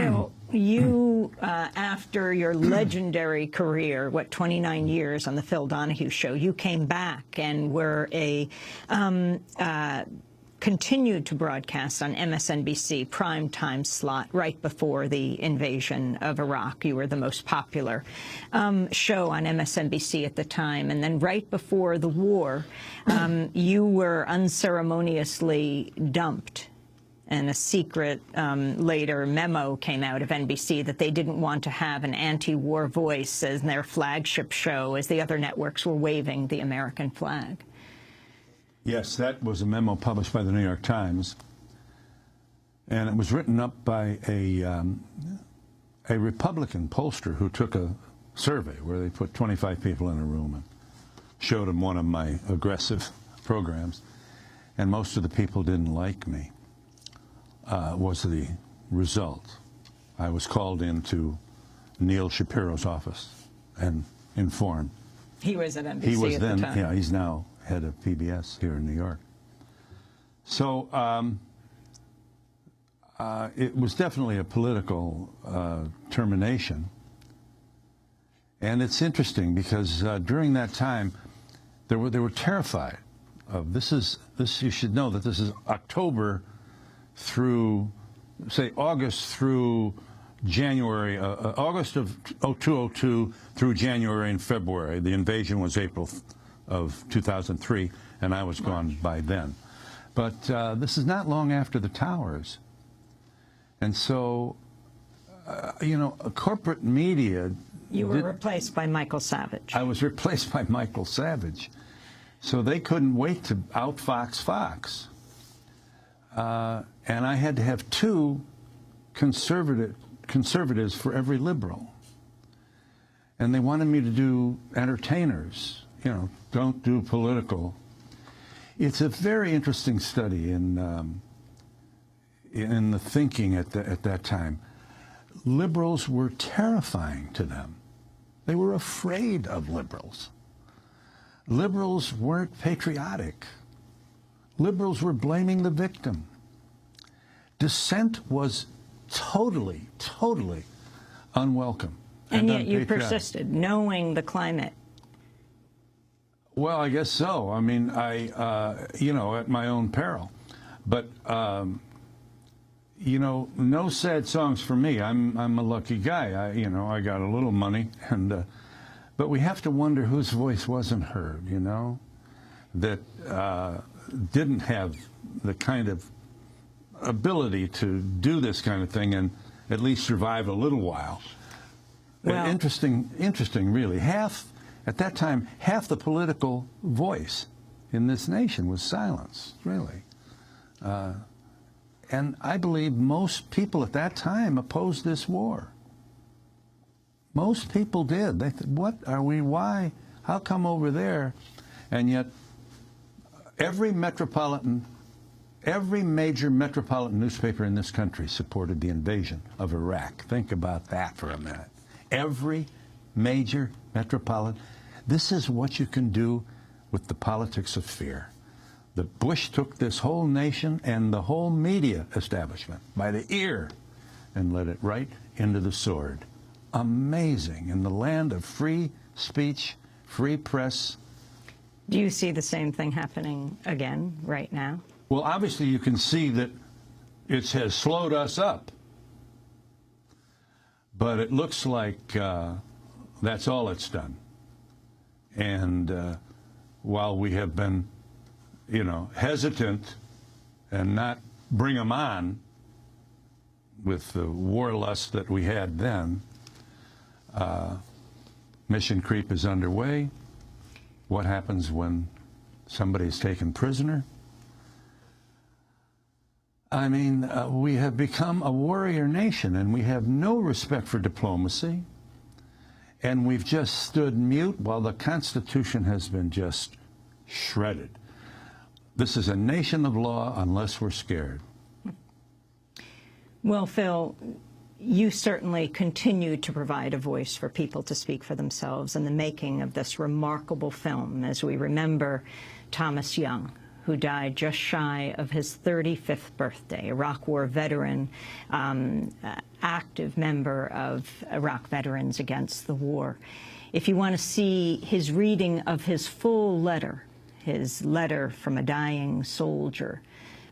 Phil, you, after your legendary career, 29 years on the Phil Donahue Show, you came back and were continued to broadcast on MSNBC prime time slot right before the invasion of Iraq. You were the most popular show on MSNBC at the time. And then right before the war, you were unceremoniously dumped. And a secret later memo came out of NBC that they didn't want to have an anti-war voice as their flagship show as the other networks were waving the American flag. Yes, that was a memo published by the New York Times, and it was written up by a Republican pollster who took a survey where they put 25 people in a room and showed them one of my aggressive programs, and most of the people didn't like me, was the result. I was called into Neil Shapiro's office and informed. He was at NBC he was at then, the time. Yeah, he's now head of PBS here in New York. So it was definitely a political termination. And it's interesting because during that time, they were terrified of this. You should know that this is October through, say, August through January, August of 2002 through January and February. The invasion was April of 2003, and I was gone by then. But this is not long after the towers. And so, you know, corporate media... You were replaced by Michael Savage. I was replaced by Michael Savage. So they couldn't wait to outfox Fox. And I had to have two conservatives for every liberal. And they wanted me to do entertainers, you know, don't do political. It's a very interesting study in the thinking at that time. Liberals were terrifying to them. They were afraid of liberals. Liberals weren't patriotic. Liberals were blaming the victim. Dissent was totally, totally unwelcome. And yet you persisted, knowing the climate. Well, I guess so. I mean, you know, at my own peril. But, you know, no sad songs for me. I'm a lucky guy. You know, I got a little money. But we have to wonder whose voice wasn't heard, you know, that didn't have the kind of ability to do this kind of thing and at least survive a little while. Well, interesting, really. At that time, half the political voice in this nation was silenced, really. And I believe most people at that time opposed this war. Most people did. They thought, what are we, why, how come over there? And yet, every major metropolitan newspaper in this country supported the invasion of Iraq. Think about that for a minute. Every major metropolitan. This is what you can do with the politics of fear. The Bush took this whole nation and the whole media establishment by the ear and led it right into the sword. Amazing. In the land of free speech, free press. Do you see the same thing happening again right now? Well, obviously you can see that it has slowed us up. But it looks like that's all it's done. And while we have been, you know, hesitant and not bring them on with the war lust that we had then, mission creep is underway. What happens when somebody is taken prisoner? I mean, we have become a warrior nation, and we have no respect for diplomacy. And we've just stood mute while the Constitution has been just shredded. This is a nation of law unless we're scared. Well, Phil, you certainly continue to provide a voice for people to speak for themselves in the making of this remarkable film, as we remember Thomas Young, who died just shy of his 35th birthday, Iraq War veteran, active member of Iraq Veterans Against the War. If you want to see his reading of his full letter, his letter from a dying soldier,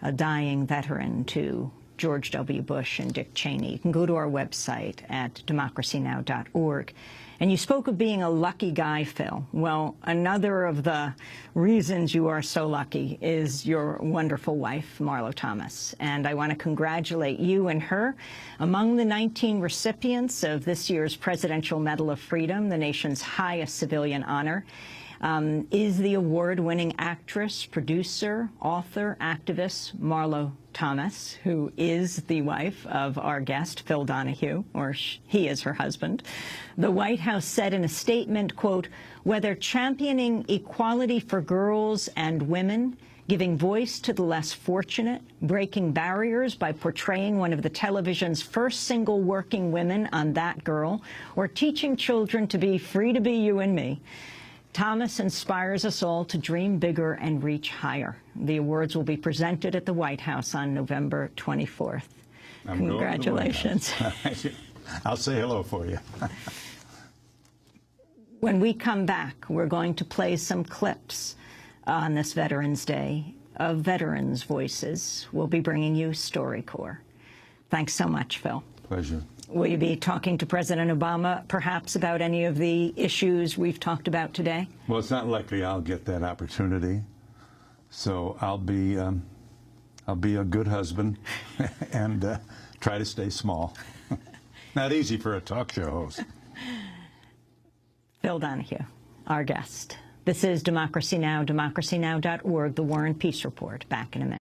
a dying veteran to George W. Bush and Dick Cheney, you can go to our website at democracynow.org. And you spoke of being a lucky guy, Phil. Well, another of the reasons you are so lucky is your wonderful wife, Marlo Thomas. And I want to congratulate you and her. Among the 19 recipients of this year's Presidential Medal of Freedom, the nation's highest civilian honor, is the award-winning actress, producer, author, activist Marlo Thomas, who is the wife of our guest, Phil Donahue, or he is her husband. The White House said in a statement, quote, "Whether championing equality for girls and women, giving voice to the less fortunate, breaking barriers by portraying one of the television's first single working women on That Girl, or teaching children to be free to be you and me, Thomas inspires us all to dream bigger and reach higher." The awards will be presented at the White House on November 24th. Congratulations. I'll say hello for you. When we come back, we're going to play some clips on this Veterans Day of veterans' voices. We'll be bringing you StoryCorps. Thanks so much, Phil. Pleasure. Will you be talking to President Obama, perhaps, about any of the issues we've talked about today? Well, it's not likely I'll get that opportunity, so I'll be a good husband and try to stay small. Not easy for a talk show host. Phil Donahue, our guest. This is Democracy Now!, democracynow.org, The War and Peace Report. Back in a minute.